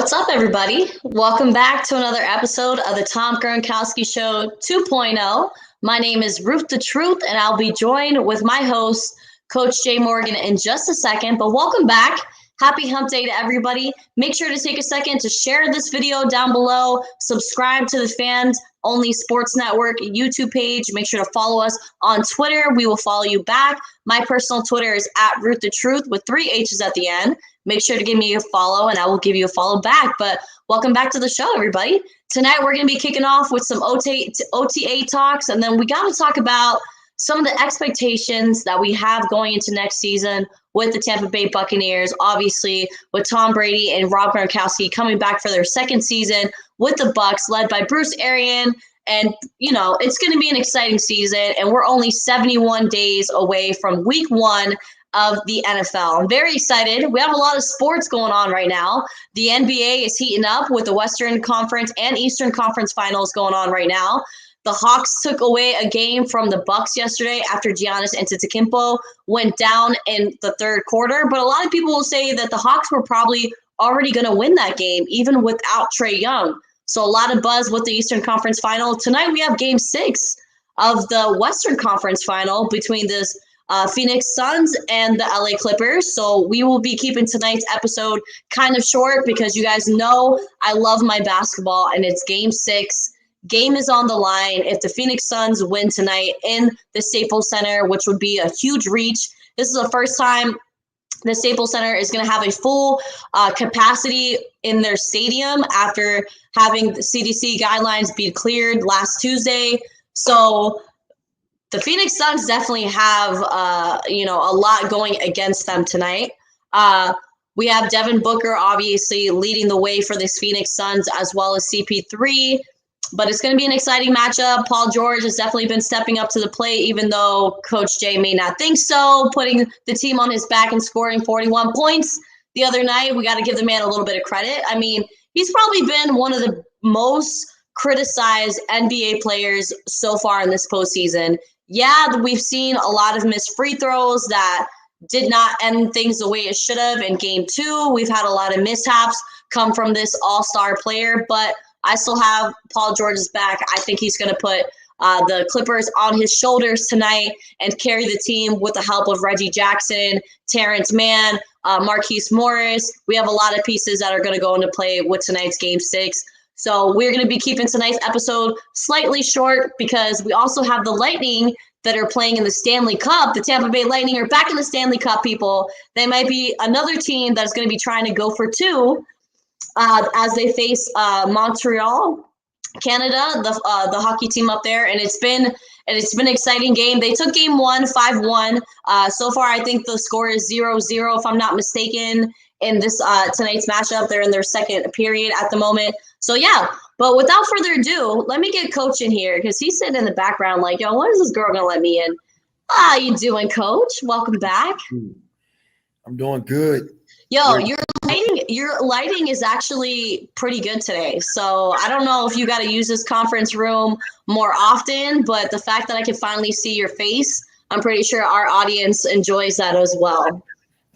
What's up, everybody? Welcome back to another episode of the Tom Gronkowski Show 2.0. My name is Ruth the Truth, and I'll be joined with my host, Coach Jay Morgan, in just a second. But welcome back. Happy Hump Day to everybody. Make sure to take a second to share this video down below. Subscribe to the Fans Only Sports Network YouTube page. Make sure to follow us on Twitter. We will follow you back. My personal Twitter is @RuthTheTruth with 3 H's at the end. Make sure to give me a follow, and I will give you a follow back. But welcome back to the show, everybody. Tonight, we're going to be kicking off with some OTA talks, and then we got to talk about some of the expectations that we have going into next season with the Tampa Bay Buccaneers, obviously with Tom Brady and Rob Gronkowski coming back for their second season with the Bucs, led by Bruce Arians. And, you know, it's going to be an exciting season, and we're only 71 days away from week 1 of the NFL. I'm very excited. We have a lot of sports going on right now. The NBA is heating up with the Western Conference and Eastern Conference finals going on right now. The Hawks took away a game from the Bucks yesterday after Giannis Antetokounmpo went down in the third quarter. But a lot of people will say that the Hawks were probably already going to win that game, even without Trae Young. So a lot of buzz with the Eastern Conference final. Tonight we have Game 6 of the Western Conference final between the Phoenix Suns and the LA Clippers. So we will be keeping tonight's episode kind of short because you guys know I love my basketball, and it's Game 6. Game is on the line if the Phoenix Suns win tonight in the Staples Center, which would be a huge reach. This is the first time the Staples Center is going to have a full capacity in their stadium after having the CDC guidelines be cleared last Tuesday. So the Phoenix Suns definitely have, a lot going against them tonight. We have Devin Booker obviously leading the way for this Phoenix Suns, as well as CP3. But it's going to be an exciting matchup. Paul George has definitely been stepping up to the plate, even though Coach Jay may not think so, putting the team on his back and scoring 41 points the other night. We got to give the man a little bit of credit. I mean, he's probably been one of the most criticized NBA players so far in this postseason. Yeah, we've seen a lot of missed free throws that did not end things the way it should have in Game 2. We've had a lot of mishaps come from this all-star player, but I still have Paul George's back. I think he's going to put the Clippers on his shoulders tonight and carry the team with the help of Reggie Jackson, Terrence Mann, Marquise Morris. We have a lot of pieces that are going to go into play with tonight's Game 6. So we're going to be keeping tonight's episode slightly short because we also have the Lightning that are playing in the Stanley Cup. The Tampa Bay Lightning are back in the Stanley Cup, people. They might be another team that's going to be trying to go for 2. As they face Montreal, Canada, the hockey team up there, and it's been an exciting game. They took Game 1 5-1. So far, I think the score is 0-0, if I'm not mistaken. In this tonight's matchup, they're in their second period at the moment. So yeah, but without further ado, let me get Coach in here because he's sitting in the background like, yo, when is this girl gonna let me in? How you doing, Coach? Welcome back. I'm doing good. Yo, your lighting is actually pretty good today. So I don't know if you got to use this conference room more often, but the fact that I can finally see your face, I'm pretty sure our audience enjoys that as well.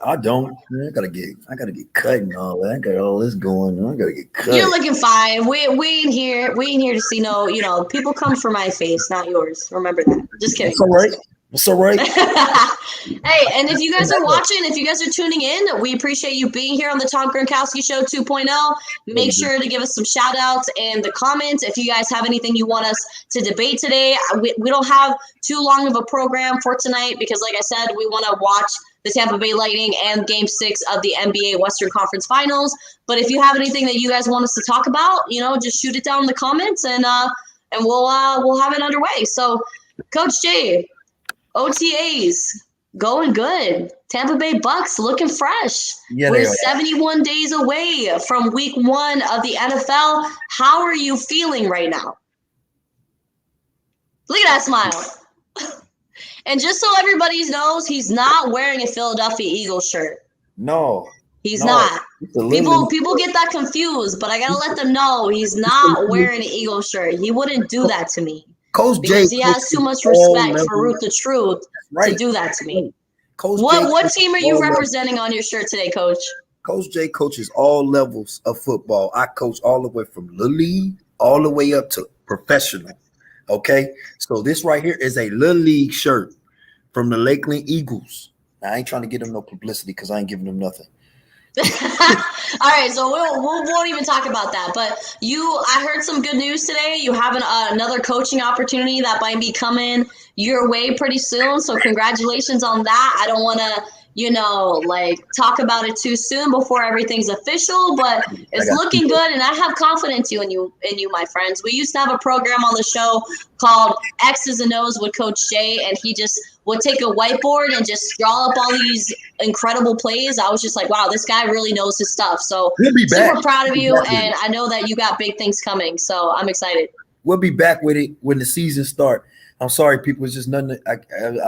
I don't. I gotta get cut and all that. I got all this going on. I gotta get cut. You're looking fine. We ain't here. We ain't here to see no. People come for my face, not yours. Remember that. Just kidding. It's all right. It's all right. Hey, and if you guys are watching, if you guys are tuning in, we appreciate you being here on the Tom Gronkowski Show 2.0. Make sure to give us some shout outs in the comments. If you guys have anything you want us to debate today, we don't have too long of a program for tonight because, like I said, we want to watch the Tampa Bay Lightning and Game 6 of the NBA Western Conference Finals. But if you have anything that you guys want us to talk about, just shoot it down in the comments and we'll have it underway. So, Coach Jay, OTAs going good. Tampa Bay Bucks looking fresh. Yeah, we're 71 days away from week 1 of the NFL. How are you feeling right now? Look at that smile. And just so everybody knows, he's not wearing a Philadelphia Eagles shirt. No. He's not. People get that confused, but I got to let them know he's not wearing an Eagles shirt. He wouldn't do that to me. Coach because Jay, he has too much respect for Ruth the Truth to do that to me. Coach What Jay, team are you representing on your shirt today, Coach? Coach J coaches all levels of football. I coach all the way from Little League all the way up to professional. Okay, so this right here is a Little League shirt from the Lakeland Eagles. Now, I ain't trying to get them no publicity because I ain't giving them nothing. All right, so we won't even talk about that. But I heard some good news today. You have another coaching opportunity that might be coming your way pretty soon. So congratulations on that. I don't want to, talk about it too soon before everything's official, but it's looking good, and I have confidence in you, my friends. We used to have a program on the show called X's and O's with Coach Jay, and he just would take a whiteboard and just draw up all these incredible plays. I was just like, wow, this guy really knows his stuff. So we'll be back. Super proud of you, and I know that you got big things coming, so I'm excited. We'll be back with it when the season starts. I'm sorry, people. It's just nothing. I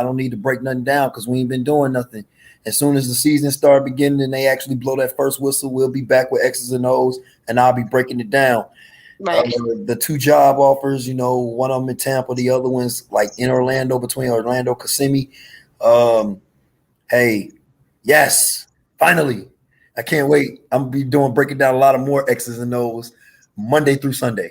don't need to break nothing down because we ain't been doing nothing. As soon as the season start beginning and they actually blow that first whistle, we'll be back with X's and O's, and I'll be breaking it down. Right. The 2 job offers, one of them in Tampa, the other one's like in Orlando, between Orlando, Kissimmee. Hey, yes, finally. I can't wait. I'm going to be breaking down a lot of more X's and O's Monday through Sunday.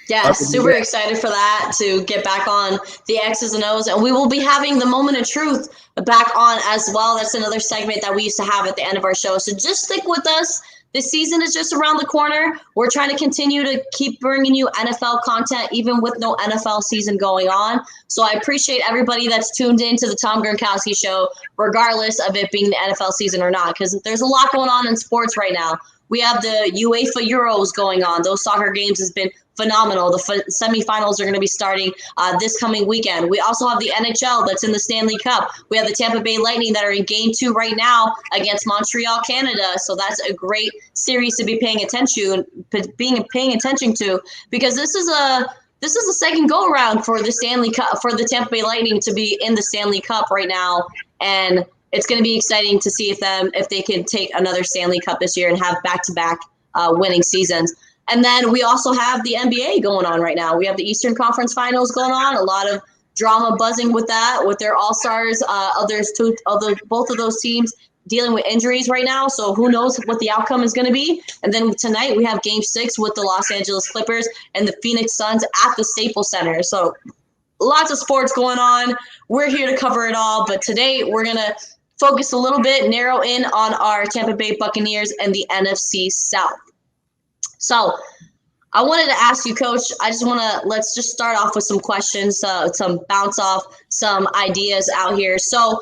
Yeah, super excited for that, to get back on the X's and O's. And we will be having the Moment of Truth back on as well. That's another segment that we used to have at the end of our show. So just stick with us. This season is just around the corner. We're trying to continue to keep bringing you NFL content, even with no NFL season going on. So I appreciate everybody that's tuned in to the Tom Gronkowski Show, regardless of it being the NFL season or not, because there's a lot going on in sports right now. We have the UEFA Euros going on. Those soccer games has been phenomenal. The semifinals are going to be starting this coming weekend. We also have the NHL that's in the Stanley Cup. We have the Tampa Bay Lightning that are in Game 2 right now against Montreal, Canada. So that's a great series to be paying attention to, because this is the second go around for the Stanley Cup, for the Tampa Bay Lightning to be in the Stanley Cup right now, and it's going to be exciting to see if they can take another Stanley Cup this year and have back-to-back winning seasons. And then we also have the NBA going on right now. We have the Eastern Conference Finals going on. A lot of drama buzzing with that, with their all-stars. Both of those teams dealing with injuries right now. So who knows what the outcome is going to be. And then tonight we have Game 6 with the Los Angeles Clippers and the Phoenix Suns at the Staples Center. So lots of sports going on. We're here to cover it all. But today we're going to focus a little bit, narrow in on our Tampa Bay Buccaneers and the NFC South. So I wanted to ask you, Coach, let's just start off with some questions, some bounce off, some ideas out here. So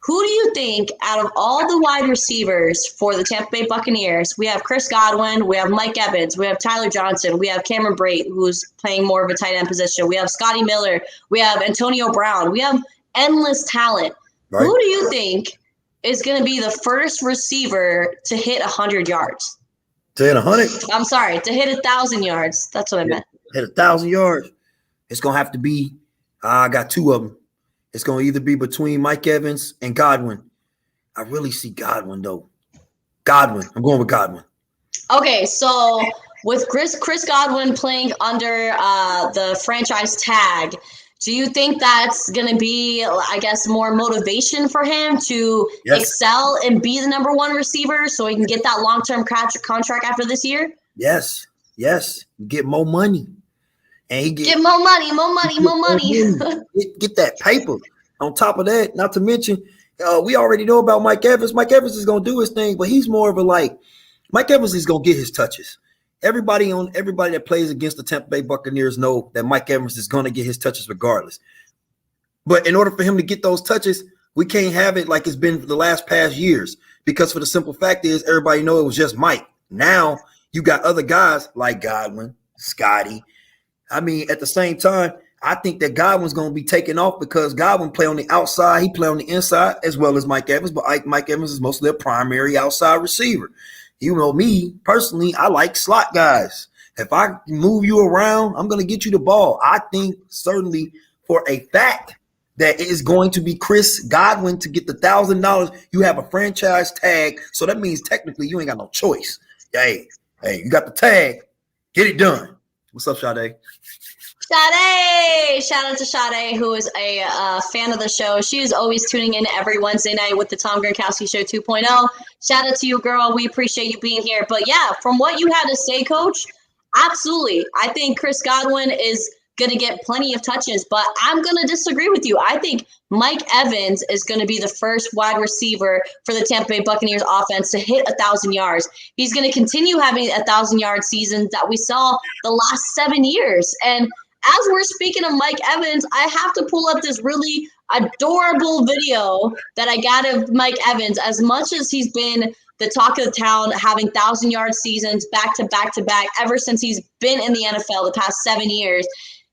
who do you think, out of all the wide receivers for the Tampa Bay Buccaneers, we have Chris Godwin, we have Mike Evans, we have Tyler Johnson, we have Cameron Brate, who's playing more of a tight end position, we have Scotty Miller, we have Antonio Brown, we have endless talent. Right. Who do you think is going to be the first receiver to hit 100 yards? To hit 100? I'm sorry, to hit 1,000 yards. That's what I meant. Hit 1,000 yards. It's going to have to be, I got 2 of them. It's going to either be between Mike Evans and Godwin. I really see Godwin, though. Godwin. I'm going with Godwin. Okay, so with Chris Godwin playing under the franchise tag, do you think that's going to be, I guess, more motivation for him to excel and be the number 1 receiver so he can get that long-term contract after this year? Yes. Get more money. And get more money. Get that paper. On top of that, not to mention, we already know about Mike Evans. Mike Evans is going to do his thing, but he's more of Mike Evans is going to get his touches. Everybody that plays against the Tampa Bay Buccaneers know that Mike Evans is going to get his touches regardless. But in order for him to get those touches, we can't have it like it's been for the past years, because for the simple fact is everybody know it was just Mike. Now you got other guys like Godwin, Scotty. I mean, at the same time, I think that Godwin's going to be taken off because Godwin play on the outside. He play on the inside as well as Mike Evans, but Mike Evans is mostly a primary outside receiver. You know me, personally, I like slot guys. If I move you around, I'm going to get you the ball. I think certainly for a fact that it is going to be Chris Godwin to get the $1,000. You have a franchise tag, so that means technically you ain't got no choice. Hey, you got the tag. Get it done. What's up, Sade? Sade! Shout out to Sade, who is a fan of the show. She is always tuning in every Wednesday night with the Tom Gronkowski Show 2.0. Shout out to you, girl. We appreciate you being here. But yeah, from what you had to say, Coach, absolutely. I think Chris Godwin is going to get plenty of touches, but I'm going to disagree with you. I think Mike Evans is going to be the first wide receiver for the Tampa Bay Buccaneers offense to hit 1,000 yards. He's going to continue having 1,000-yard seasons that we saw the last 7 years. And as we're speaking of Mike Evans, I have to pull up this really adorable video that I got of Mike Evans. As much as he's been the talk of the town, having 1,000-yard seasons back to back to back ever since he's been in the NFL the past 7 years,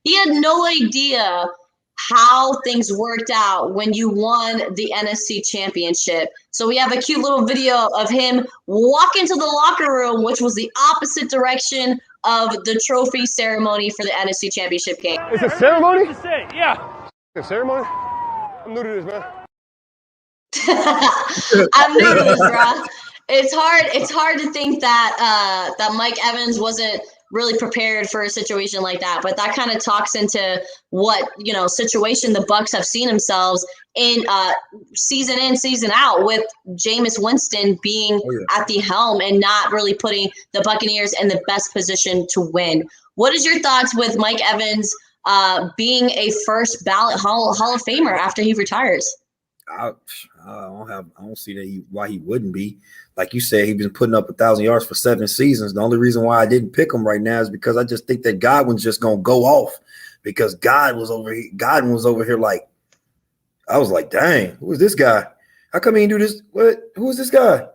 he had no idea how things worked out when you won the NFC Championship. So we have a cute little video of him walk into the locker room, which was the opposite direction of the trophy ceremony for the NFC Championship game. It's a ceremony? Yeah. A ceremony? I'm new to this, man. I'm new to this, bro. It's hard to think that that Mike Evans wasn't really prepared for a situation like that, but that kind of talks into what situation the Bucs have seen themselves in season out, with Jameis Winston being at the helm and not really putting the Buccaneers in the best position to win. What is your thoughts with Mike Evans being a first ballot Hall of Famer after he retires? I don't see why he wouldn't be. Like you said, he's been putting up 1,000 yards for 7 seasons. The only reason why I didn't pick him right now is because I just think that Godwin's just gonna go off, because Godwin was over here like, I was like, dang, who is this guy? How come he didn't do this? What? Who is this guy?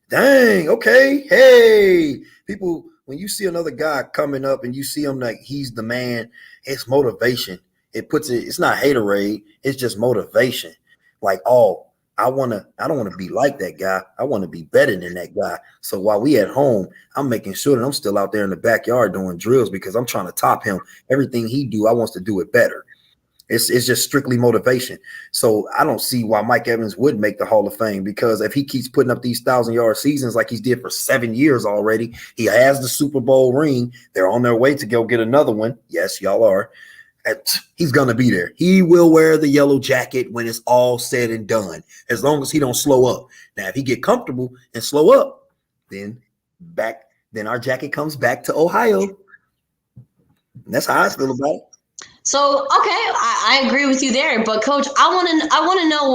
Dang, okay, hey, people. When you see another guy coming up and you see him like he's the man, it's motivation. It's not haterade, it's just motivation. Like, I don't want to be like that guy. I want to be better than that guy. So while we at home, I'm making sure that I'm still out there in the backyard doing drills, because I'm trying to top him. Everything he do, I want to do it better. It's just strictly motivation. So I don't see why Mike Evans would make the Hall of Fame, because if he keeps putting up these 1,000-yard seasons like he's did for 7 years already, he has the Super Bowl ring. They're on their way to go get another one. Yes, y'all are. He's going to be there. He will wear the yellow jacket when it's all said and done, as long as he don't slow up. Now, if he get comfortable and slow up, then our jacket comes back to Ohio. And that's how I feel about it. So, okay, I agree with you there, but Coach, I want to know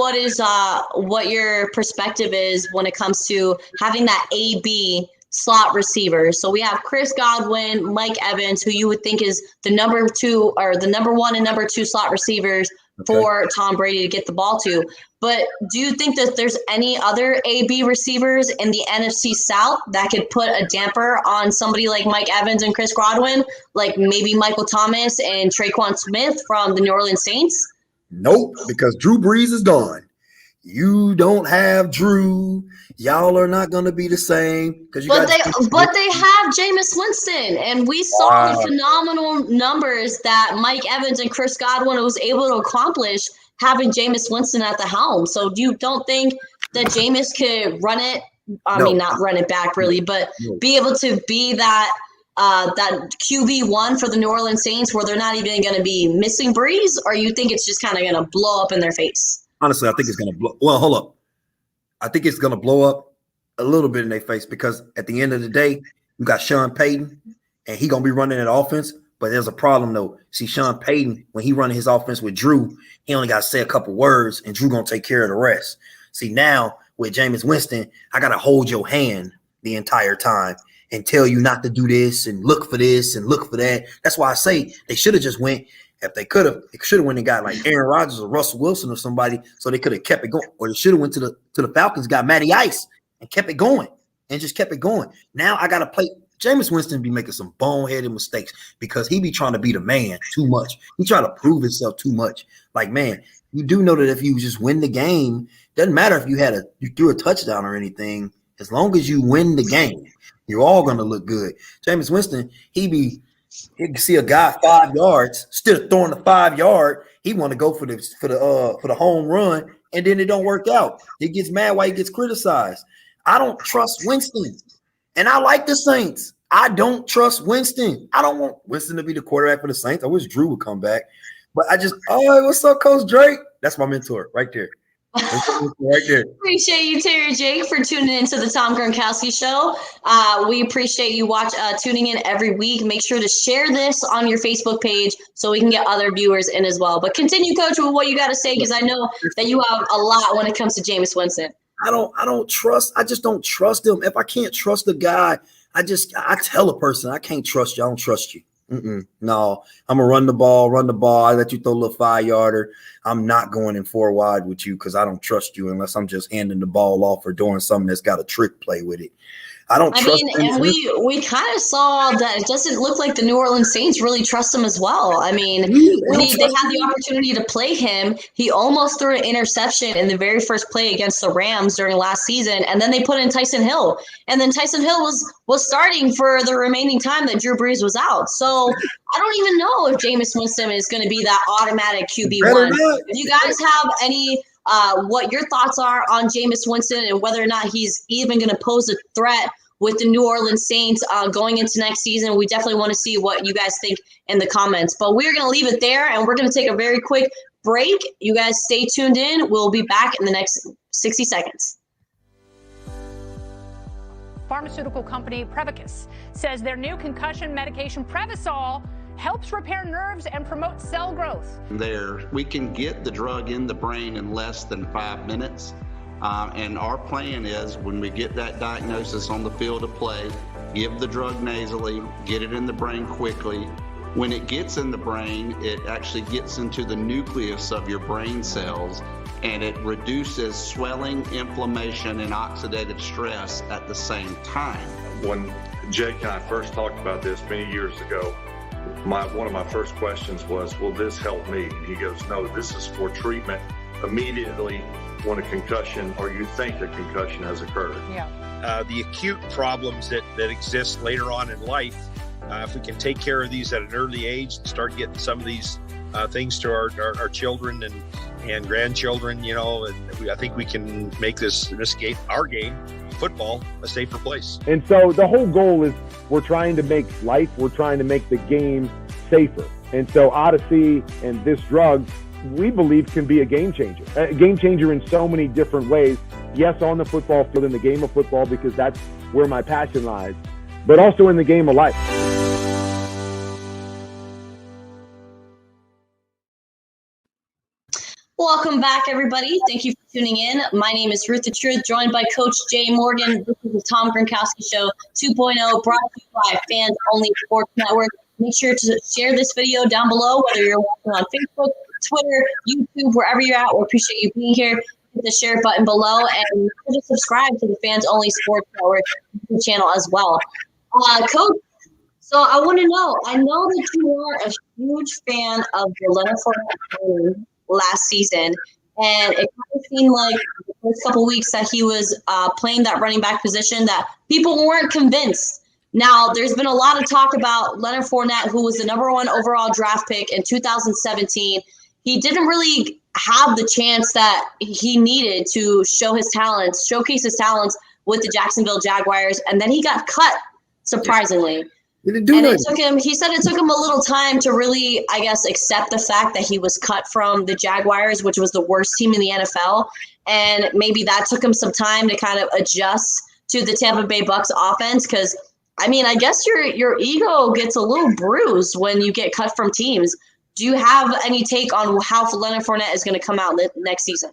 what your perspective is when it comes to having that AB slot receiver. So we have Chris Godwin, Mike Evans, who you would think is the number 2 or the number 1 and number 2 slot receivers for Tom Brady to get the ball to. But do you think that there's any other AB receivers in the NFC South that could put a damper on somebody like Mike Evans and Chris Godwin, like maybe Michael Thomas and Traquan Smith from the New Orleans Saints? Nope, because Drew Brees is gone. You don't have Drew. Y'all are not going to be the same. But they have Jameis Winston, and we saw the phenomenal numbers that Mike Evans and Chris Godwin was able to accomplish having Jameis Winston at the helm. So you don't think that Jameis could run it? I mean, not run it back really, but be able to be that QB1 for the New Orleans Saints, where they're not even going to be missing Brees, or you think it's just kind of going to blow up in their face? Honestly, I think it's going to blow. Well, hold up. I think it's going to blow up a little bit in their face, because at the end of the day, you got Sean Payton, and he going to be running that offense. But there's a problem, though. See, Sean Payton, when he running his offense with Drew, he only got to say a couple words, and Drew going to take care of the rest. See, now with Jameis Winston, I got to hold your hand the entire time and tell you not to do this and look for this and look for that. That's why I say they should have just went. If they could have, went and got like Aaron Rodgers or Russell Wilson or somebody, so they could have kept it going. Or they should have went to the Falcons, got Matty Ice, and kept it going, and just kept it going. Now I got to play. Jameis Winston be making some boneheaded mistakes, because he be trying to be the man too much. He trying to prove himself too much. Like, man, you do know that if you just win the game, doesn't matter if you threw a touchdown or anything. As long as you win the game, you're all gonna look good. Jameis Winston, he can see a guy 5 yards, instead of throwing the 5 yard, he want to go for the home run, and then it don't work out. He gets mad while he gets criticized. I don't trust Winston, and I like the Saints. I don't trust Winston. I don't want Winston to be the quarterback for the Saints. I wish Drew would come back. But what's up, Coach Drake? That's my mentor right there. Right there. Appreciate you, Terry Jake, for tuning into the Tom Gronkowski Show. We appreciate you tuning in every week. Make sure to share this on your Facebook page so we can get other viewers in as well. But continue, Coach, with what you got to say, because I know that you have a lot when it comes to Jameis Winston. I just don't trust him. If I can't trust a guy, I tell a person, I can't trust you. I don't trust you. No, I'm gonna run the ball. I let you throw a little 5-yarder. I'm not going in 4 wide with you because I don't trust you unless I'm just handing the ball off or doing something that's got a trick play with it. I mean, and we kind of saw that it doesn't look like the New Orleans Saints really trust him as well. I mean, when they had the opportunity to play him, he almost threw an interception in the very first play against the Rams during last season, and then they put in Tyson Hill. And then Tyson Hill was starting for the remaining time that Drew Brees was out. So I don't even know if Jameis Winston is going to be that automatic QB1. If you guys have any what your thoughts are on Jameis Winston and whether or not he's even going to pose a threat with the New Orleans Saints going into next season, we definitely want to see what you guys think in the comments. But we're going to leave it there, and we're going to take a very quick break. You guys stay tuned in. We'll be back in the next 60 seconds. Pharmaceutical company Prevacus says their new concussion medication Prevacol helps repair nerves and promote cell growth. We can get the drug in the brain in less than 5 minutes. And our plan is when we get that diagnosis on the field of play, give the drug nasally, get it in the brain quickly. When it gets in the brain, it actually gets into the nucleus of your brain cells, and it reduces swelling, inflammation, and oxidative stress at the same time. When Jake and I first talked about this many years ago, one of my first questions was, will this help me? And he goes, no, this is for treatment immediately when a concussion or you think a concussion has occurred. Yeah. The acute problems that exist later on in life, if we can take care of these at an early age and start getting some of these things to our children and grandchildren, and I think we can make this game, our game, football, a safer place. And so the whole goal is we're trying to make the game safer. And so Odyssey and this drug, we believe, can be a game changer in so many different ways. Yes, on the football field, in the game of football, because that's where my passion lies, but also in the game of life. Welcome back, everybody. Thank you for tuning in. My name is Ruth the Truth, joined by Coach Jay Morgan. This is the Tom Gronkowski Show 2.0, brought to you by Fans Only Sports Network. Make sure to share this video down below, whether you're watching on Facebook, Twitter, YouTube, wherever you're at. We appreciate you being here. Hit the share button below and just subscribe to the Fans Only Sports Network channel as well. Coach, so I want to know, I know that you are a huge fan of the Leonard Fournette game last season, and it kind of seemed like the first couple weeks that he was playing that running back position that people weren't convinced. Now, there's been a lot of talk about Leonard Fournette, who was the #1 overall draft pick in 2017. He didn't really have the chance that he needed to showcase his talents with the Jacksonville Jaguars, and then he got cut, surprisingly. He said it took him a little time to really, I guess, accept the fact that he was cut from the Jaguars, which was the worst team in the NFL. And maybe that took him some time to kind of adjust to the Tampa Bay Bucs offense. Because, I mean, I guess your ego gets a little bruised when you get cut from teams. Do you have any take on how Leonard Fournette is going to come out next season?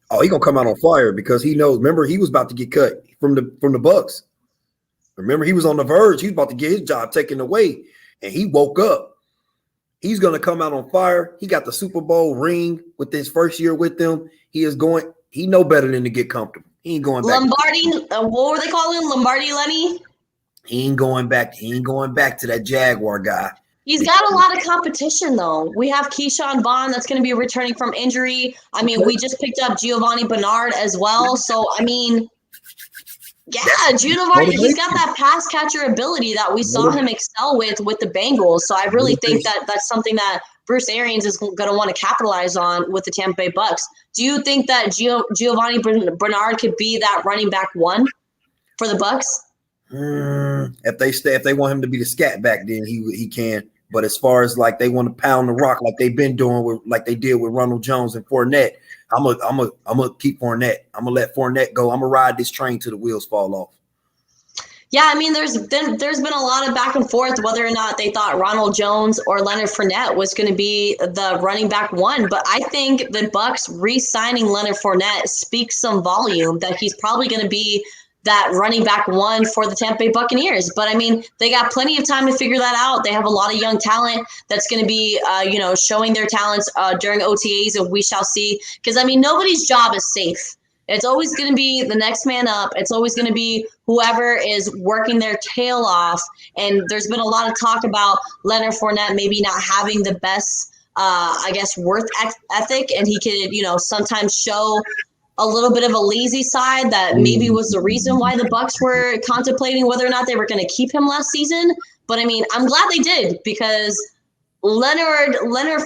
Oh, he's going to come out on fire because he knows. Remember, he was about to get cut from the Bucs. Remember, he was on the verge. He was about to get his job taken away, and he woke up. He's going to come out on fire. He got the Super Bowl ring with his first year with them. He know better than to get comfortable. He ain't going back. Lombardi, what were they calling him? Lombardi Lenny? He ain't going back to that Jaguar guy. He's got a lot of competition, though. We have Keyshawn Vaughn that's going to be returning from injury. I mean, we just picked up Giovanni Bernard as well. So, I mean, yeah, Giovanni, he's got that pass catcher ability that we saw him excel with the Bengals. So I really think that that's something that Bruce Arians is going to want to capitalize on with the Tampa Bay Bucs. Do you think that Giovanni Bernard could be that running back one for the Bucs? If they want him to be the scat back, then he can. But as far as like they want to pound the rock like they've been doing like they did with Ronald Jones and Fournette, I'm gonna keep Fournette. I'm gonna let Fournette go. I'm gonna ride this train till the wheels fall off. Yeah, I mean, there's been a lot of back and forth whether or not they thought Ronald Jones or Leonard Fournette was going to be the running back one. But I think the Bucs re-signing Leonard Fournette speaks some volume that he's probably going to be that running back one for the Tampa Bay Buccaneers. But I mean, they got plenty of time to figure that out. They have a lot of young talent that's going to be, showing their talents during OTAs, and we shall see. Because I mean, nobody's job is safe. It's always going to be the next man up. It's always going to be whoever is working their tail off. And there's been a lot of talk about Leonard Fournette maybe not having the best, work ethic, and he could, sometimes show a little bit of a lazy side that maybe was the reason why the Bucs were contemplating whether or not they were going to keep him last season. But I mean, I'm glad they did, because Leonard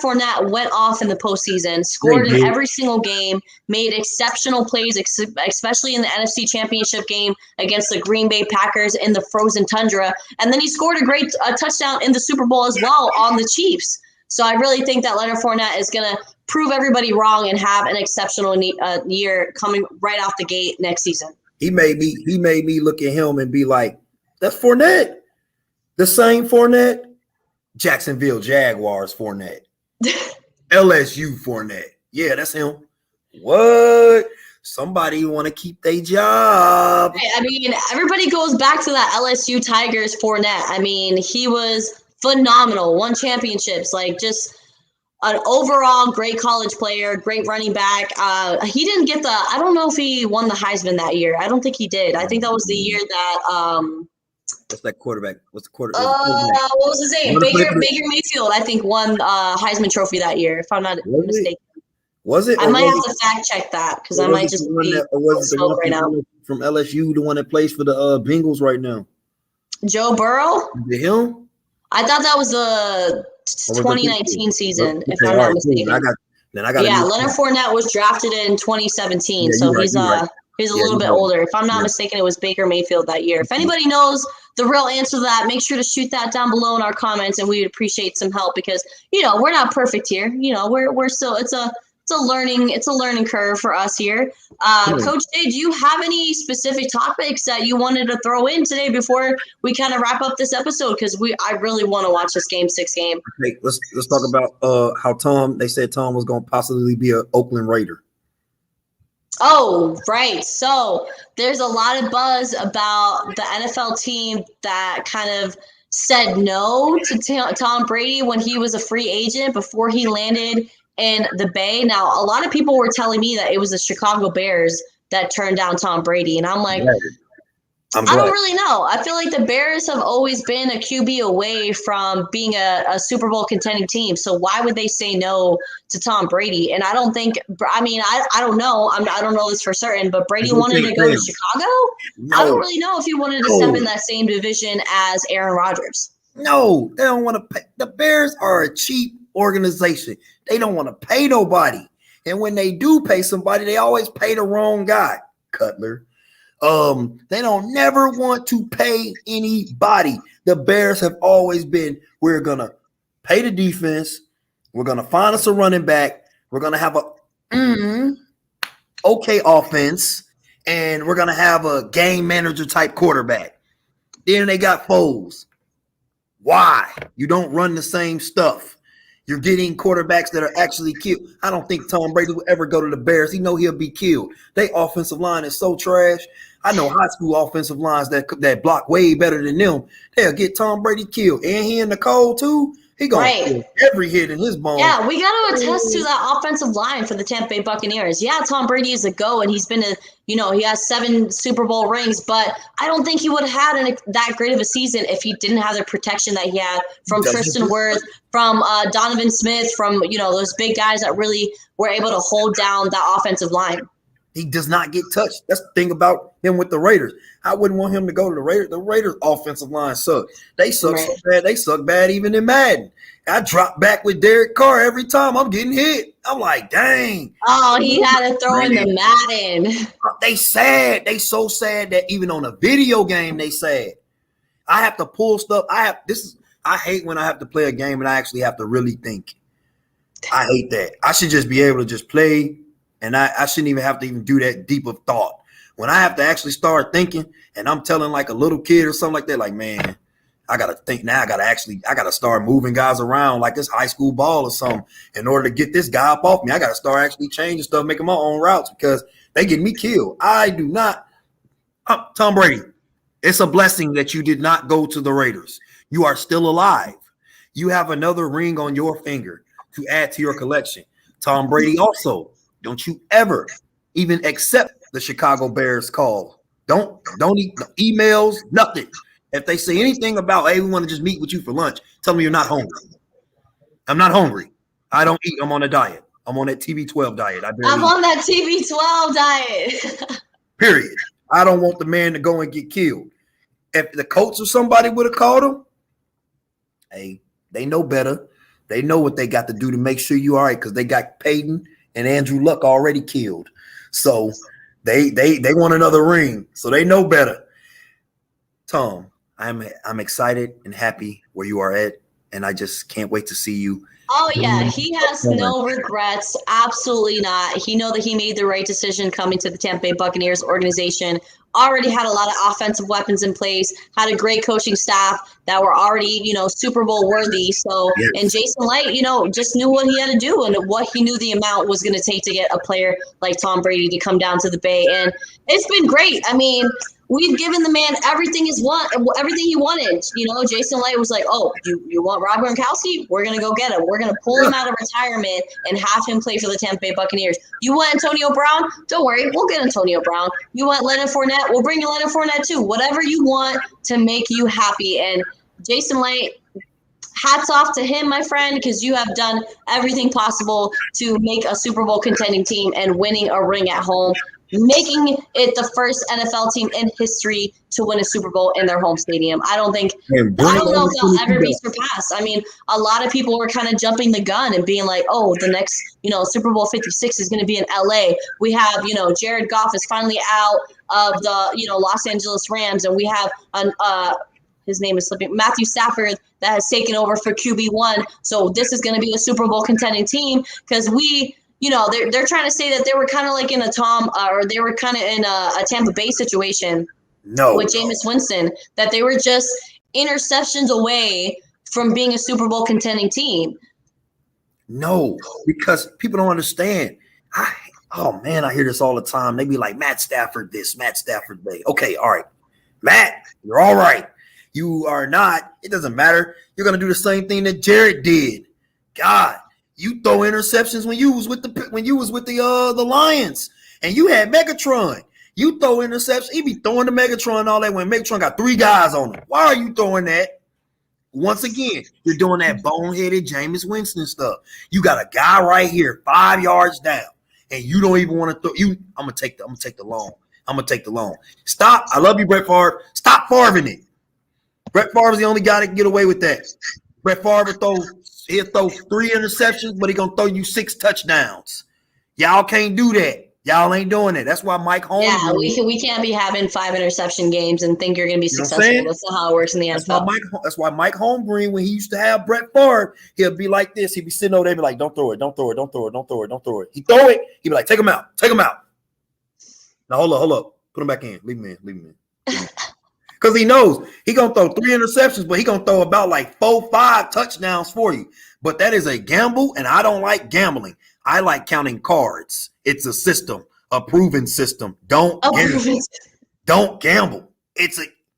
Fournette went off in the postseason, scored in every single game, made exceptional plays, especially in the NFC Championship game against the Green Bay Packers in the frozen tundra. And then he scored a great touchdown in the Super Bowl as well on the Chiefs. So I really think that Leonard Fournette is going to prove everybody wrong and have an exceptional year coming right off the gate next season. He made me look at him and be like, that's Fournette. The same Fournette. Jacksonville Jaguars Fournette. LSU Fournette. Yeah, that's him. What? Somebody want to keep their job. I mean, everybody goes back to that LSU Tigers Fournette. I mean, he was phenomenal. Won championships. Like, just an overall great college player, great running back. He didn't get I don't know if he won the Heisman that year. I don't think he did. I think that was the year that what's that quarterback? What's the quarterback? What was his name? Baker Mayfield, I think, won Heisman Trophy that year, if I'm not mistaken. Was it? I might have to fact check that, because I might just be right now. From LSU, the one that plays for the Bengals right now. Joe Burrow? Is it him? I thought that was the 2019 season, if I'm not mistaken. Leonard Fournette was drafted in 2017, so he's a little bit older. If I'm not mistaken, it was Baker Mayfield that year. If anybody knows the real answer to that, make sure to shoot that down below in our comments, and we would appreciate some help, because we're not perfect here. We're still it's a learning curve for us here. Coach Jay, do you have any specific topics that you wanted to throw in today before we kind of wrap up this episode? Because I really want to watch this Game 6 game. Okay, let's talk about how they said Tom was going to possibly be an Oakland Raider. Oh, right. So there's a lot of buzz about the NFL team that kind of said no to Tom Brady when he was a free agent before he landed in the Bay. Now, a lot of people were telling me that it was the Chicago Bears that turned down Tom Brady. And I'm like, I don't really know. I feel like the Bears have always been a QB away from being a Super Bowl contending team. So why would they say no to Tom Brady? And I don't think – I mean, I don't know. I don't know this for certain, but Brady wanted to go to Chicago? No. I don't really know if he wanted to step in that same division as Aaron Rodgers. No, they don't want to pay. The Bears are a cheap organization. They don't want to pay nobody. And when they do pay somebody, they always pay the wrong guy, Cutler. They don't never want to pay anybody. The Bears have always been, we're going to pay the defense. We're going to find us a running back. We're going to have a okay offense. And we're going to have a game manager type quarterback. Then they got Foles. Why? You don't run the same stuff. You're getting quarterbacks that are actually killed. I don't think Tom Brady will ever go to the Bears. He know he'll be killed. Their offensive line is so trash. I know high school offensive lines that block way better than them. They'll get Tom Brady killed. And he in the cold too. He going to kill every hit in his bone. Yeah, we got to attest to that offensive line for the Tampa Bay Buccaneers. Yeah, Tom Brady is a go, and he's been he has 7 Super Bowl rings, but I don't think he would have had that great of a season if he didn't have the protection that he had from Tristan Wirth, from Donovan Smith, from those big guys that really were able to hold down that offensive line. He does not get touched. That's the thing about him with the Raiders. I wouldn't want him to go to the Raiders. The Raiders' offensive line suck. They suck so bad. They suck bad even in Madden. I drop back with Derek Carr every time I'm getting hit. I'm like, dang. Oh, he had to throw in the Madden. They sad. They so sad that even on a video game, they sad. I have to pull stuff. I hate when I have to play a game and I actually have to really think. I hate that. I should just be able to just play, and I shouldn't even have to even do that deep of thought. When I have to actually start thinking, and I'm telling like a little kid or something like that, like, man, I got to think now. I got to start moving guys around like it's high school ball or something in order to get this guy up off me. I got to start actually changing stuff, making my own routes because they get me killed. I do not. Tom Brady, it's a blessing that you did not go to the Raiders. You are still alive. You have another ring on your finger to add to your collection. Tom Brady also, don't you ever even accept the Chicago Bears call. Don't emails, nothing. If they say anything about, hey, we want to just meet with you for lunch, tell them you're not hungry. I'm not hungry. I don't eat. I'm on a diet. I'm on that TB12 diet. I'm on that TB12 diet. Period. I don't want the man to go and get killed. If the coach or somebody would have called him, hey, they know better. They know what they got to do to make sure you all right because they got Peyton and Andrew Luck already killed. So they want another ring. So they know better. Tom, I'm excited and happy where you are at, and I just can't wait to see you. Oh, yeah. He has no regrets. Absolutely not. He know that he made the right decision coming to the Tampa Bay Buccaneers organization. Already had a lot of offensive weapons in place, had a great coaching staff that were already, Super Bowl worthy. So, yes. And Jason Light, just knew what he had to do and what he knew the amount was going to take to get a player like Tom Brady to come down to the Bay. And it's been great. I mean, we've given the man everything he wanted. Jason Light was like, oh, you want Rob Gronkowski? We're going to go get him. We're going to pull him out of retirement and have him play for the Tampa Bay Buccaneers. You want Antonio Brown? Don't worry. We'll get Antonio Brown. You want Leonard Fournette? We'll bring you Leonard Fournette too. Whatever you want to make you happy. And Jason Light, hats off to him, my friend, because you have done everything possible to make a Super Bowl contending team and winning a ring at home, making it the first NFL team in history to win a Super Bowl in their home stadium. I don't know if they'll ever be surpassed. I mean, a lot of people were kind of jumping the gun and being like, oh, the next, Super Bowl 56 is going to be in LA. We have, Jared Goff is finally out of the, Los Angeles Rams. And we have, his name is slipping, Matthew Stafford that has taken over for QB1. So this is going to be a Super Bowl contending team because they're trying to say that they were kind of like in they were kind of in a Tampa Bay situation with Jameis Winston, that they were just interceptions away from being a Super Bowl contending team. No, because people don't understand. I hear this all the time. They be like, Matt Stafford this, Matt Stafford that. Okay, all right. Matt, you're all right. You are not. It doesn't matter. You're going to do the same thing that Jared did. God. You throw interceptions when you was with the Lions and you had Megatron. You throw interceptions. He be throwing the Megatron and all that when Megatron got 3 guys on him. Why are you throwing that? Once again, you're doing that boneheaded Jameis Winston stuff. You got a guy right here 5 yards down, and you don't even want to throw. I'm gonna take the loan. Stop. I love you, Brett Favre. Stop farving it. Brett Favre's the only guy that can get away with that. Brett Favre he'll throw 3 interceptions, but he's going to throw you 6 touchdowns. Y'all can't do that. Y'all ain't doing it. That's why Mike Holmgren. Yeah, we can't be having 5 interception games and think you're going to be successful. That's not how it works in the NFL. That's why Mike Holmgren, when he used to have Brett Favre, he'll be like this. He'd be sitting over there and be like, don't throw it. He throw it. He'd be like, take him out. Now, hold up. Put him back in. Leave him in. Because he knows he's going to throw 3 interceptions, but he's going to throw about like 4-5 touchdowns for you. But that is a gamble, and I don't like gambling. I like counting cards. It's a system, a proven system. Don't gamble.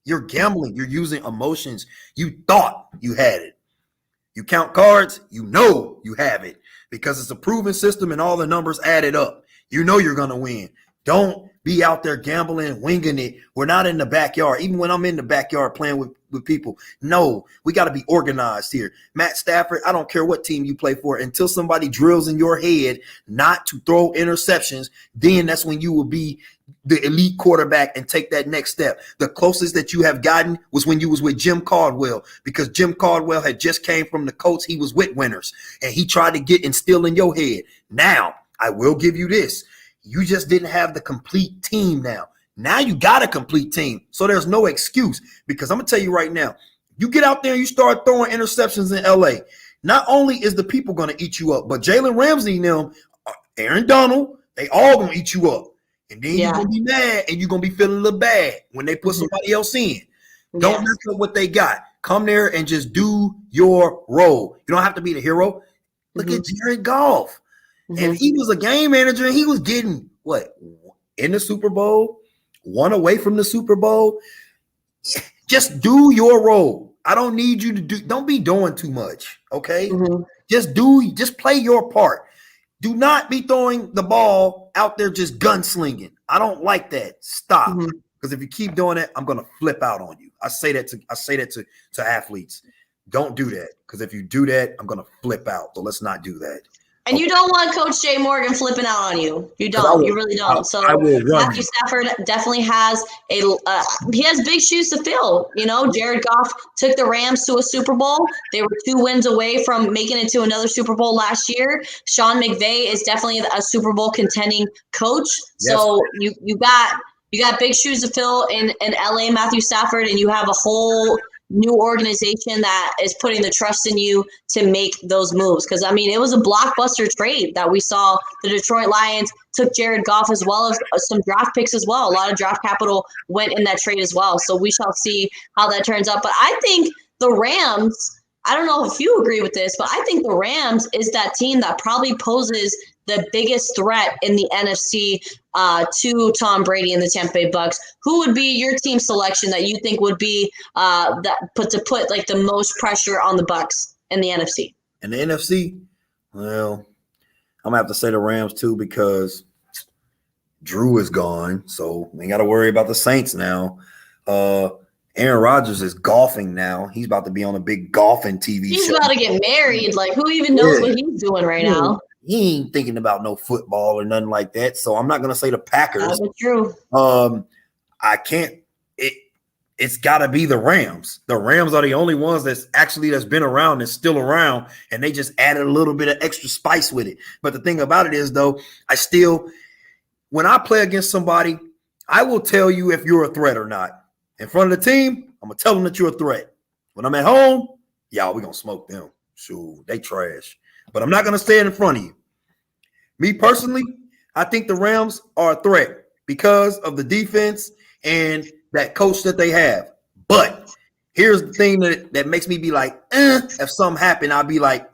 You're gambling. You're using emotions. You thought you had it. You count cards, you know you have it because it's a proven system and all the numbers added up. You know you're going to win. Don't be out there gambling, winging it. We're not in the backyard. Even when I'm in the backyard playing with people, no, we got to be organized here. Matt Stafford, I don't care what team you play for, until somebody drills in your head not to throw interceptions, then that's when you will be the elite quarterback and take that next step. The closest that you have gotten was when you was with Jim Caldwell, because Jim Caldwell had just came from the Colts. He was with winners, and he tried to instill in your head. Now, I will give you this. You just didn't have the complete team now. Now you got a complete team. So there's no excuse, because I'm going to tell you right now, you get out there and you start throwing interceptions in LA, not only is the people going to eat you up, but Jalen Ramsey and them, Aaron Donald, they all going to eat you up. And then you're going to be mad and you're going to be feeling a little bad when they put somebody else in. Don't mess up what they got. Come there and just do your role. You don't have to be the hero. Look at Jared Goff. And he was a game manager, and he was getting what? In the Super Bowl, one away from the Super Bowl. Just do your role. I don't need you to don't be doing too much. Okay. Just play your part. Do not be throwing the ball out there just gunslinging. I don't like that. Stop. Because if you keep doing it, I'm gonna flip out on you. I say that to athletes. Don't do that. Because if you do that, I'm gonna flip out. So let's not do that. And you don't want Coach Jay Morgan flipping out on you. You don't. You really don't. So Matthew Stafford definitely has he has big shoes to fill. You know, Jared Goff took the Rams to a Super Bowl. They were 2 wins away from making it to another Super Bowl last year. Sean McVay is definitely a Super Bowl contending coach. Yes. So you got big shoes to fill in LA, Matthew Stafford, and you have a whole new organization that is putting the trust in you to make those moves. Because, I mean, it was a blockbuster trade that we saw. The Detroit Lions took Jared Goff as well as some draft picks as well. A lot of draft capital went in that trade as well. So we shall see how that turns out. But I think the Rams, I don't know if you agree with this, but I think the Rams is that team that probably poses the biggest threat in the NFC to Tom Brady and the Tampa Bay Bucks. Who would be your team selection that you think would be put like the most pressure on the Bucks in the NFC? In the NFC, well, I'm gonna have to say the Rams too, because Drew is gone, so we ain't got to worry about the Saints now. Aaron Rodgers is golfing now. He's about to be on a big golfing TV show. He's about to get married. Like, who even knows what he's doing right now? He ain't thinking about no football or nothing like that. So I'm not gonna say the Packers. That's true. I can't. It's got to be the Rams. The Rams are the only ones that's been around and still around, and they just added a little bit of extra spice with it. But the thing about it is, though, when I play against somebody, I will tell you if you're a threat or not. In front of the team, I'm gonna tell them that you're a threat. When I'm at home, we're gonna smoke them. Shoot, they trash. But I'm not going to stand in front of you. Me personally, I think the Rams are a threat because of the defense and that coach that they have. But here's the thing that makes me be like, if something happened, I'll be like,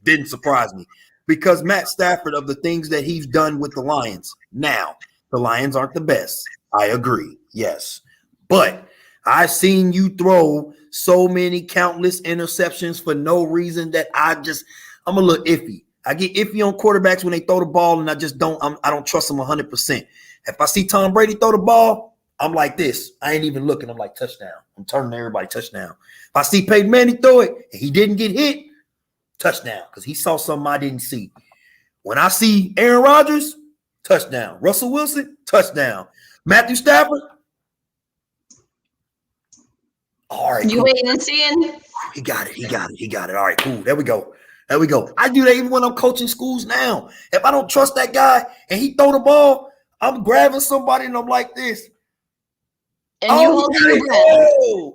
didn't surprise me. Because Matt Stafford, of the things that he's done with the Lions. Now, the Lions aren't the best. I agree. Yes. But I've seen you throw so many countless interceptions for no reason that I'm a little iffy. I get iffy on quarterbacks when they throw the ball, and I don't trust them 100%. If I see Tom Brady throw the ball, I'm like this. I ain't even looking. I'm like, touchdown. I'm turning to everybody, touchdown. If I see Peyton Manning throw it and he didn't get hit, touchdown, because he saw something I didn't see. When I see Aaron Rodgers, touchdown. Russell Wilson, touchdown. Matthew Stafford, all right. You waiting and seeing? He got it. All right, cool. There we go. I do that even when I'm coaching schools now. If I don't trust that guy and he throw the ball, I'm grabbing somebody and I'm like this. And you hold your breath.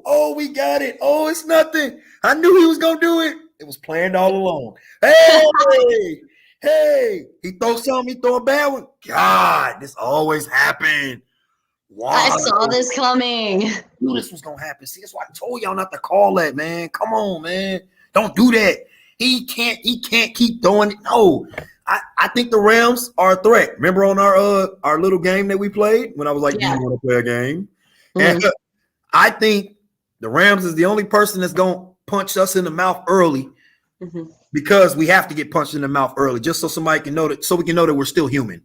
Oh, we got it. Oh, it's nothing. I knew he was going to do it. It was planned all along. Hey, he throw something, he throw a bad one. God, this always happened. Wow. I saw this coming. I knew this was going to happen. See, that's why I told y'all not to call that, man. Come on, man. Don't do that. He can't keep doing it. No, I think the Rams are a threat. Remember on our little game that we played when I was like, do you want to play a game? Mm-hmm. And I think the Rams is the only person that's going to punch us in the mouth early because we have to get punched in the mouth early just so somebody can know that, so we can know that we're still human.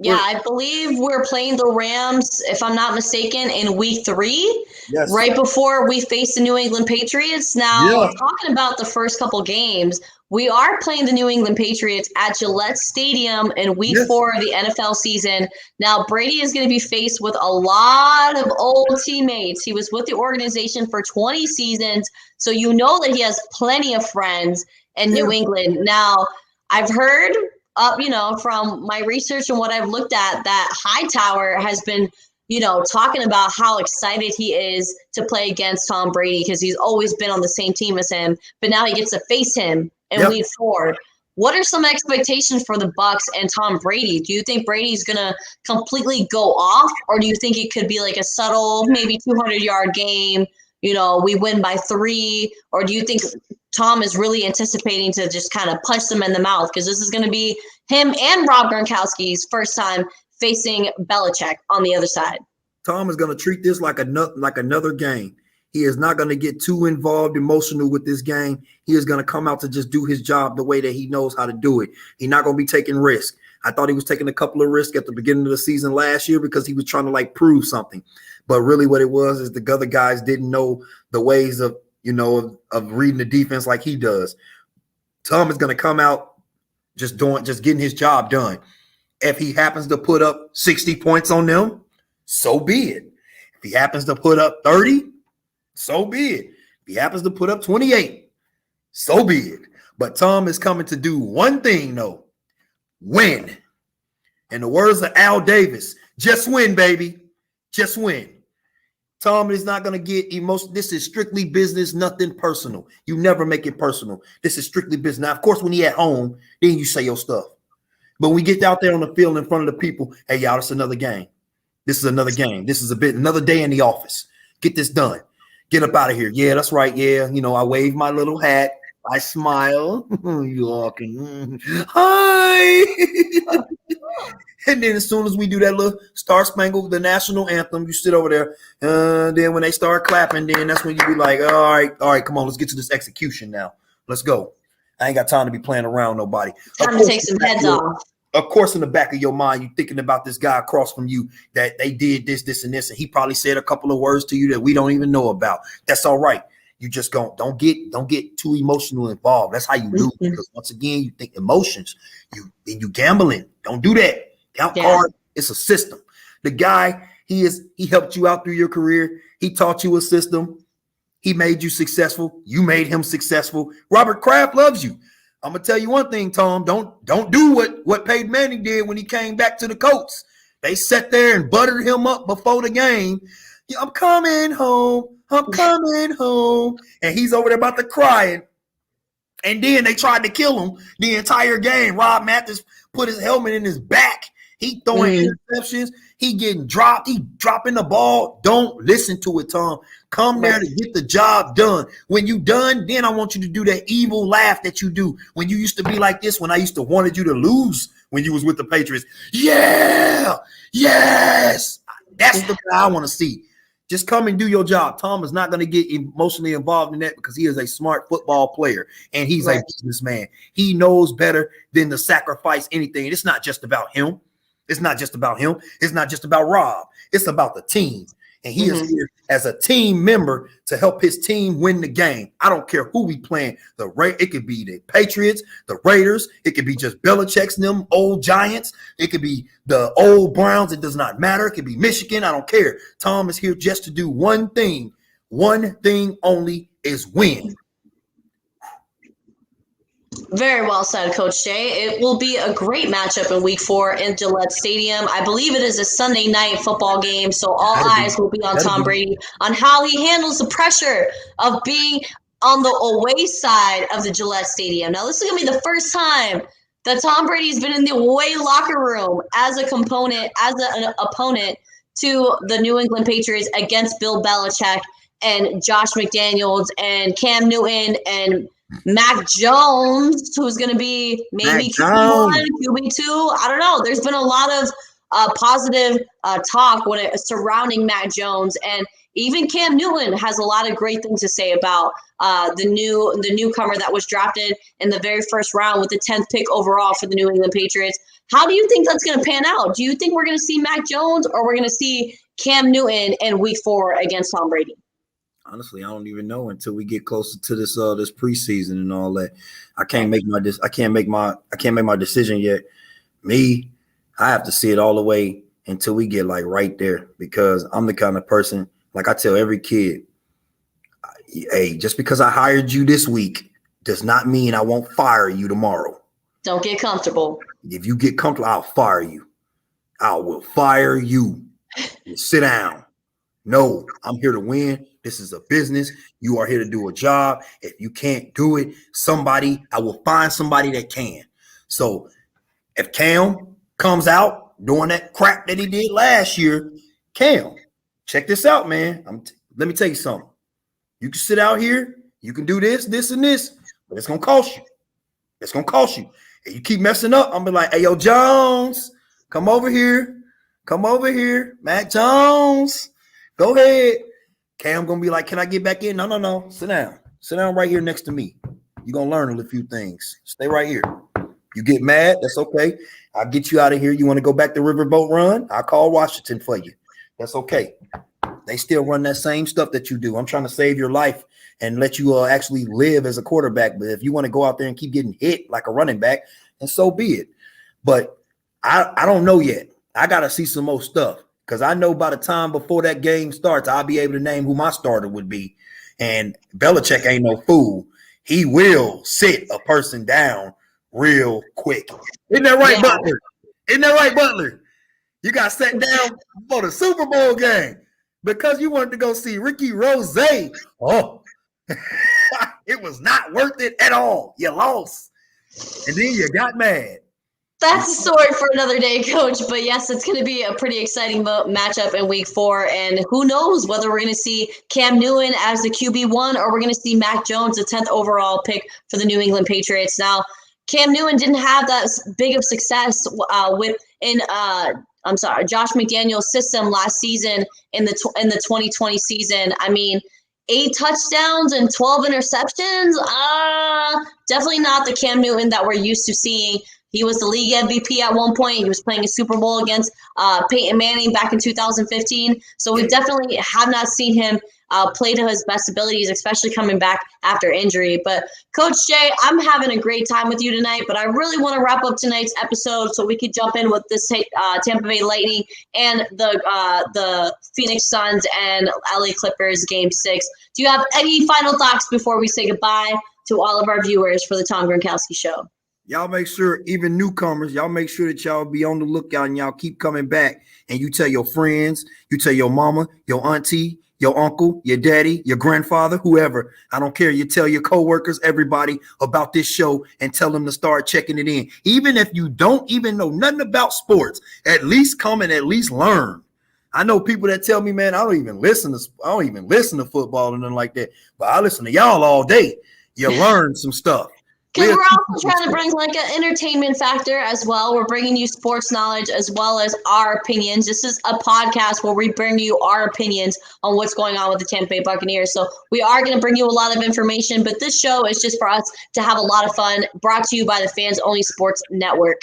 Yeah, I believe we're playing the Rams, if I'm not mistaken, in week 3, Yes. right before we face the New England Patriots. Now, Yeah. talking about the first couple games, we are playing the New England Patriots at Gillette Stadium in week 4 of the NFL season. Now, Brady is going to be faced with a lot of old teammates. He was with the organization for 20 seasons, so you know that he has plenty of friends in New England. Now, I've heard from my research and what I've looked at, that Hightower has been, talking about how excited he is to play against Tom Brady because he's always been on the same team as him, but now he gets to face him in week 4. What are some expectations for the Bucs and Tom Brady? Do you think Brady's going to completely go off, or do you think it could be like a subtle, maybe 200-yard game? We win by 3, or do you think Tom is really anticipating to just kind of punch them in the mouth? Because this is going to be him and Rob Gronkowski's first time facing Belichick on the other side. Tom is going to treat this like another game. He is not going to get too involved emotional with this game. He is going to come out to just do his job the way that he knows how to do it. He's not going to be taking risks. I thought he was taking a couple of risks at the beginning of the season last year because he was trying to prove something. But really what it was is the other guys didn't know the ways of, of reading the defense like he does. Tom is going to come out just getting his job done. If he happens to put up 60 points on them, so be it. If he happens to put up 30, so be it. If he happens to put up 28, so be it. But Tom is coming to do one thing, though: win. In the words of Al Davis, just win, baby. Just win. Tom is not going to get emotional. This is strictly business, nothing personal. You never make it personal. This is strictly business. Now, of course, when you're at home, then you say your stuff. But when we get out there on the field in front of the people, hey, y'all, it's another game. This is another game. This is another day in the office. Get this done. Get up out of here. Yeah, that's right. Yeah, I wave my little hat. I smile. You all can. Hi. And then as soon as we do that little Star Spangled, the national anthem, you sit over there. Then when they start clapping, then that's when you be like, all right, come on, let's get to this execution now. Let's go. I ain't got time to be playing around nobody. Time to take some heads off. Of course, in the back of your mind, you're thinking about this guy across from you that they did this, and this, and he probably said a couple of words to you that we don't even know about. That's all right. You just don't get too emotional involved. That's how you lose. Because once again, you think emotions. You gambling. Don't do that. Count card. It's a system. The guy, he helped you out through your career. He taught you a system. He made you successful. You made him successful. Robert Kraft loves you. I'm gonna tell you one thing, Tom. Don't do what Peyton Manning did when he came back to the Colts. They sat there and buttered him up before the game. I'm coming home. I'm coming home. And he's over there about to cry. And then they tried to kill him the entire game. Rob Mathis put his helmet in his back. He throwing interceptions. He getting dropped. He dropping the ball. Don't listen to it, Tom. Come there to get the job done. When you done, then I want you to do that evil laugh that you do when you used to be like this, when I used to wanted you to lose when you was with the Patriots. Yeah, yes. That's the guy I want to see. Just come and do your job. Tom is not going to get emotionally involved in that because he is a smart football player and he's a businessman. He knows better than to sacrifice anything. It's not just about him. It's not just about him. It's not just about Rob. It's about the team. And he is here as a team member to help his team win the game. I don't care who we playing. It could be the Patriots, the Raiders. It could be just Belichick's and them old Giants. It could be the old Browns. It does not matter. It could be Michigan. I don't care. Tom is here just to do one thing. One thing only is win. Very well said, Coach Jay. It will be a great matchup in week 4 in Gillette Stadium. I believe it is a Sunday night football game, so all eyes will be on Tom Brady on how he handles the pressure of being on the away side of the Gillette Stadium. Now, this is going to be the first time that Tom Brady's been in the away locker room as an opponent to the New England Patriots against Bill Belichick and Josh McDaniels and Cam Newton and Mac Jones, who's going to be maybe QB1, QB2. I don't know. There's been a lot of positive talk surrounding Mac Jones, and Even Cam Newton has a lot of great things to say about the newcomer that was drafted in the very first round with the 10th pick overall for the New England Patriots. How do you think that's going to pan out? Do you think we're going to see Mac Jones or we're going to see Cam Newton in Week 4 against Tom Brady? Honestly, I don't even know until we get closer to this preseason and all that. I can't make my decision yet. I have to see it all the way until we get like right there, because I'm the kind of person, like I tell every kid, hey, just because I hired you this week does not mean I won't fire you tomorrow. Don't get comfortable. If you get comfortable, I'll fire you. I will fire you. Sit down. No, I'm here to win. This is a business. You are here to do a job. If you can't do it, I will find somebody that can. So if Cam comes out doing that crap that he did last year, Cam, check this out, man. Let me tell you something. You can sit out here. You can do this, this, and this, but it's going to cost you. It's going to cost you. And you keep messing up, I'm be like, hey, yo, Jones, come over here. Come over here. Matt Jones, go ahead. Cam going to be like, can I get back in? No. Sit down. Sit down right here next to me. You're going to learn a few things. Stay right here. You get mad, that's okay. I'll get you out of here. You want to go back to Riverboat Run? I'll call Washington for you. That's okay. They still run that same stuff that you do. I'm trying to save your life and let you actually live as a quarterback. But if you want to go out there and keep getting hit like a running back, and so be it. But I don't know yet. I got to see some more stuff, because I know by the time before that game starts, I'll be able to name who my starter would be. And Belichick ain't no fool. He will sit a person down real quick. Isn't that right, Butler? Isn't that right, Butler? You got sat down for the Super Bowl game because you wanted to go see Ricky Rose. Oh, it was not worth it at all. You lost. And then you got mad. That's a story for another day, Coach. But yes, it's going to be a pretty exciting matchup in Week 4. And who knows whether we're going to see Cam Newton as the QB1 or we're going to see Mac Jones, the 10th overall pick for the New England Patriots. Now, Cam Newton didn't have that big of success Josh McDaniel's system last season in the 2020 season. I mean, 8 touchdowns and 12 interceptions. Definitely not the Cam Newton that we're used to seeing. He was the league MVP at one point. He was playing a Super Bowl against Peyton Manning back in 2015. So we definitely have not seen him play to his best abilities, especially coming back after injury. But Coach Jay, I'm having a great time with you tonight, but I really want to wrap up tonight's episode so we could jump in with this Tampa Bay Lightning and the Phoenix Suns and LA Clippers Game 6. Do you have any final thoughts before we say goodbye to all of our viewers for the Tom Gronkowski Show? Y'all make sure, even newcomers, y'all make sure that y'all be on the lookout and y'all keep coming back. And you tell your friends, you tell your mama, your auntie, your uncle, your daddy, your grandfather, whoever. I don't care. You tell your coworkers, everybody about this show and tell them to start checking it in. Even if you don't even know nothing about sports, at least come and at least learn. I know people that tell me, man, I don't even listen to football and nothing like that. But I listen to y'all all day. You learn some stuff. Because we're also trying to bring like an entertainment factor as well. We're bringing you sports knowledge as well as our opinions. This is a podcast where we bring you our opinions on what's going on with the Tampa Bay Buccaneers. So we are going to bring you a lot of information, but this show is just for us to have a lot of fun, brought to you by the Fans Only Sports Network.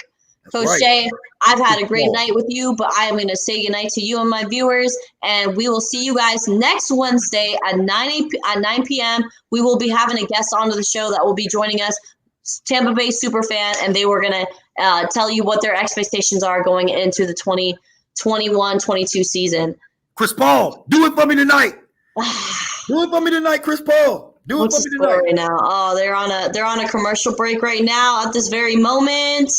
Coach right. Jay, I've had a great night with you, but I am going to say goodnight to you and my viewers, and we will see you guys next Wednesday at 9 p.m. We will be having a guest onto the show that will be joining us, Tampa Bay super fan, and they were going to tell you what their expectations are going into the 2021-22 season. Chris Paul, do it for me tonight. Do it for me tonight, Chris Paul. Do it for me tonight. Right now? Oh, they're on a commercial break right now at this very moment.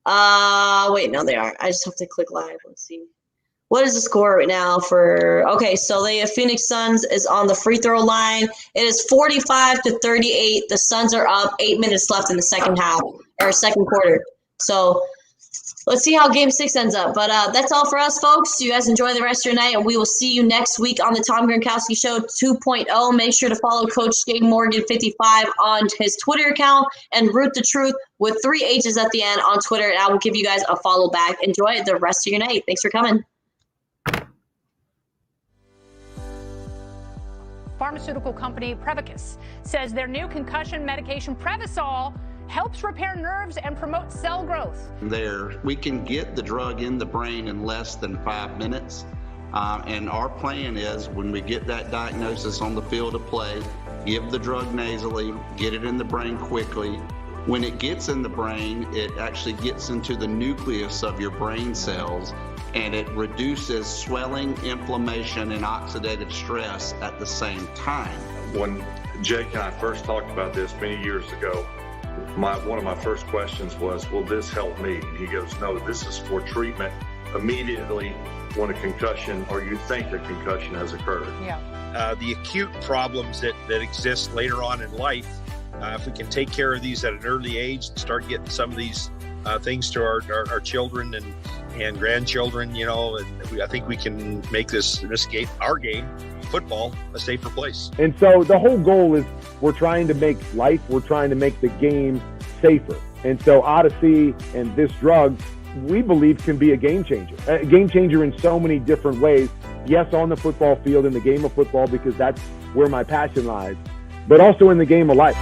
Wait, no, they aren't. I just have to click live. Let's see. What is the score right now okay, so the Phoenix Suns is on the free throw line. It is 45-38. The Suns are up, 8 minutes left in the second quarter. So let's see how Game 6 ends up. But that's all for us, folks. You guys enjoy the rest of your night, and we will see you next week on the Tom Gronkowski Show 2.0. Make sure to follow Coach Jay Morgan 55 on his Twitter account and Root the Truth with 3 H's at the end on Twitter, and I will give you guys a follow back. Enjoy the rest of your night. Thanks for coming. Pharmaceutical company Prevacus says their new concussion medication Prevacol helps repair nerves and promote cell growth. We can get the drug in the brain in less than 5 minutes. And our plan is when we get that diagnosis on the field of play, give the drug nasally, get it in the brain quickly. When it gets in the brain, it actually gets into the nucleus of your brain cells, and it reduces swelling, inflammation, and oxidative stress at the same time. When Jake and I first talked about this many years ago, one of my first questions was, will this help me? And he goes, no, this is for treatment immediately when a concussion or you think a concussion has occurred. The acute problems that exist later on in life, if we can take care of these at an early age and start getting some of these things to our children and grandchildren, and I think we can make this game, our game, football, a safer place. And so the whole goal is we're trying to make the game safer. And so Odyssey and this drug, we believe, can be a game changer in so many different ways. Yes, on the football field, in the game of football, because that's where my passion lies, but also in the game of life.